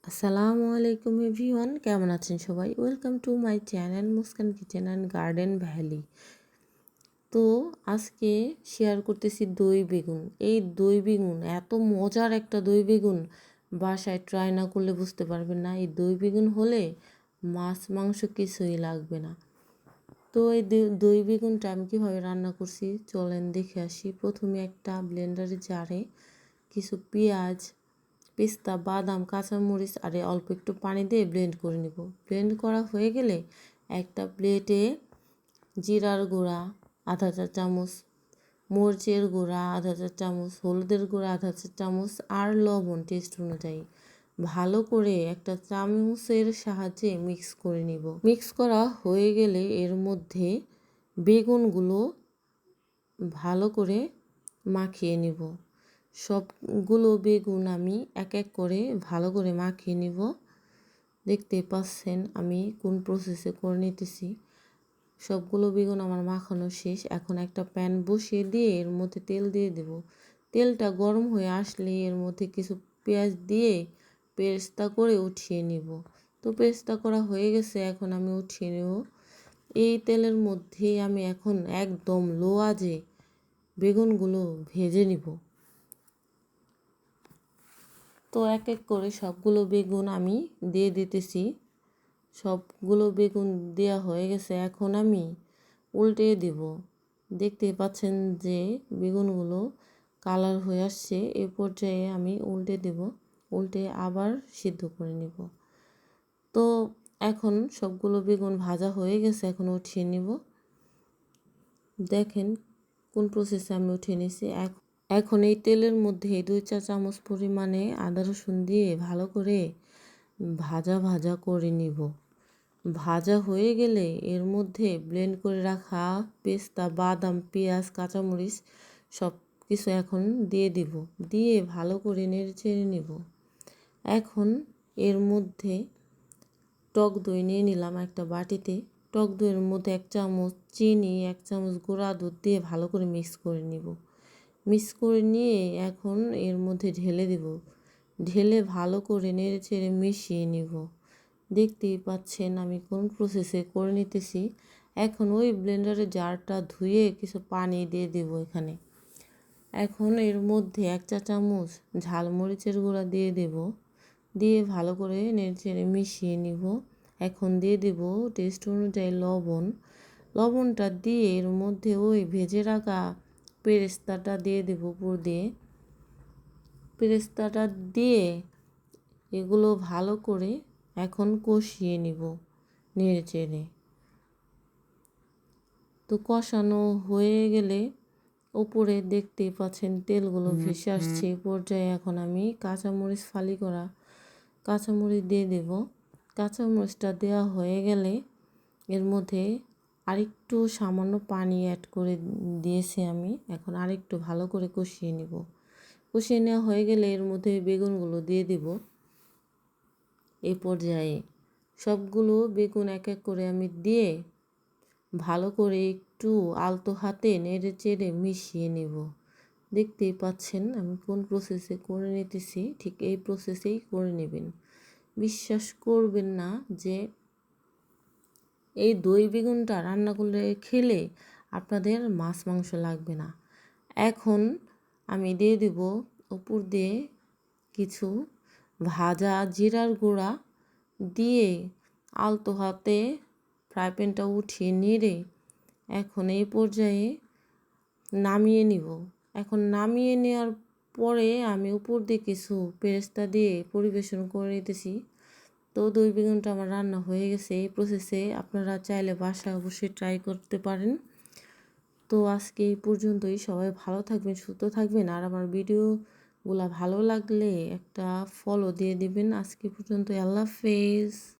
আসসালামু আলাইকুম এভরিওয়ান, কেমন আছেন সবাই? Welcome to my channel Muskan kitchen and garden valley. তো আজকে শেয়ার করতেছি দই বেগুন। এই দই বেগুন এত মজার একটা দই বেগুন, বাসায় ট্রাই না করলে বুঝতে পারবেন না। এই দই বেগুন হলে মাছ মাংস কিছুই লাগবে না। তো এই দই বেগুনটা আমি কীভাবে রান্না করছি চলেন দেখে আসি। প্রথমে একটা ব্লেন্ডারের জারে কিছু পেঁয়াজ, পেস্তা, বাদাম, কাঁচামরিচ আর অল্প একটু পানি দিয়ে ব্লেন্ড করে নিব। ব্লেন্ড করা হয়ে গেলে একটা প্লেটে জিরার গুঁড়া আধা চা চামচ, মরিচের গুঁড়া আধা চা চামচ, হলুদের গুঁড়া আধা চা চামচ আর লবণ টেস্ট অনুযায়ী ভালো করে একটা চামচের সাহায্যে মিক্স করে নিব। মিক্স করা হয়ে গেলে এর মধ্যে বেগুনগুলো ভালো করে মাখিয়ে নিব। সবগুলো বেগুন আমি এক এক করে ভালো করে মাখিয়ে নিব। দেখতে পাচ্ছেন আমি কোন প্রসেসে করে নিতেছি। সবগুলো বেগুন আমার মাখানো শেষ। এখন একটা প্যান বসিয়ে দিয়ে এর মধ্যে তেল দিয়ে দেব। তেলটা গরম হয়ে আসলে এর মধ্যে কিছু পেঁয়াজ দিয়ে পেস্তা করে উঠিয়ে নিব। তো পেস্তা করা হয়ে গেছে, এখন আমি উঠিয়ে নেব। এই তেলের মধ্যেই আমি এখন একদম লো আঁচে বেগুনগুলো ভেজে নিব। তো এক এক করে সবগুলো বেগুন আমি দিয়ে দিতেছি। সবগুলো বেগুন দেওয়া হয়ে গেছে, এখন আমি উল্টে দেব। দেখতে পাচ্ছেন যে বেগুনগুলো কালার হয়ে আসছে। এ পর্যায়ে আমি উল্টে দেব, উল্টে আবার সিদ্ধ করে নেব। তো এখন সবগুলো বেগুন ভাজা হয়ে গেছে, এখন উঠিয়ে নিব। দেখেন কোন প্রসেসে আমি উঠিয়ে নিয়েছি। এখন এই তেলের মধ্যে 2 চা চামচ পরিমাণে আদা রসুন দিয়ে ভালো করে ভাজা ভাজা করে নিব। ভাজা হয়ে গেলে এর মধ্যে ব্লেন্ড করে রাখা পেস্তা, বাদাম, পেঁয়াজ, কাঁচামরিচ সব কিছু এখন দিয়ে দিব। দিয়ে ভালো করে নেড়ে চেড়ে নিব। এখন এর মধ্যে টক দই নিয়ে নিলাম একটা বাটিতে। টক দইয়ের মধ্যে 1 চামচ চিনি, 1 চামচ গুঁড়া দুধ দিয়ে ভালো করে মিক্স করে নিব। মিক্স করে নিয়ে এখন এর মধ্যে ঢেলে দেব। ঢেলে ভালো করে নেড়ে চেড়ে মিশিয়ে নিব। দেখতেই পাচ্ছেন আমি কোন প্রসেসে করে নিতেছি। এখন ওই ব্লেন্ডারের জারটা ধুয়ে কিছু পানি দিয়ে দেব এখানে। এখন এর মধ্যে 1 চা চামচ ঝালমরিচের গুঁড়া দিয়ে দেব। দিয়ে ভালো করে নেড়ে চেড়ে মিশিয়ে নিব। এখন দিয়ে দেব টেস্ট অনুযায়ী লবণ। লবণটা দিয়ে এর মধ্যে ওই ভেজে রাখা পেস্তাটা দিয়ে দেব উপর দিয়ে। পেস্তাটা দিয়ে এগুলো ভালো করে এখন কষিয়ে নিব নেড়ে চেড়ে। তো কষানো হয়ে গেলে উপরে দেখতেই পাচ্ছেন তেলগুলো ভেসে আসছে। পর্যায়ে এখন আমি কাঁচামরিচ ফালি করা কাঁচামরিচ দিয়ে দেব। কাঁচামরিচটা দেওয়া হয়ে গেলে এর মধ্যে আরেকটু সামান্য পানি অ্যাড করে দিয়েছি আমি। এখন আরেকটু ভালো করে কষিয়ে নিব। কষিয়ে নেওয়া হয়ে গেলে এর মধ্যে বেগুনগুলো দিয়ে দিব। এই পর্যায়ে সবগুলো বেগুন এক এক করে আমি দিয়ে ভালো করে একটু আলতো হাতে নেড়ে চেড়ে মিশিয়ে নেব। দেখতেই পাচ্ছেন আমি কোন প্রসেসে করে নিতেছি, ঠিক এই প্রসেসেই করে নেবেন। বিশ্বাস করবেন না যে এই দই বেগুনটা রান্না করলে খেলে আপনাদের মাছ মাংস লাগবে না। এখন আমি দিয়ে দেব উপর দিয়ে কিছু ভাজা জিরার গুঁড়া দিয়ে আলতো হাতে ফ্রাই প্যানটা উঠিয়ে নেড়ে এখন এই পর্যায়ে নামিয়ে নিব। এখন নামিয়ে নেওয়ার পরে আমি উপর দিয়ে কিছু পেরেস্তা দিয়ে পরিবেশন করে নিতেছি। তো দই বেগুনটা আমার রান্না হয়ে গেছে। এই প্রসেসে আপনারা চাইলে বাসায় অবশ্যই ট্রাই করতে পারেন। তো আজকে এই পর্যন্তই। সবাই ভালো থাকবেন, সুস্থ থাকবেন। আর আমার ভিডিওগুলো ভালো লাগলে একটা ফলো দিয়ে দিবেন। আজকে পর্যন্ত, আল্লাহ হাফেজ।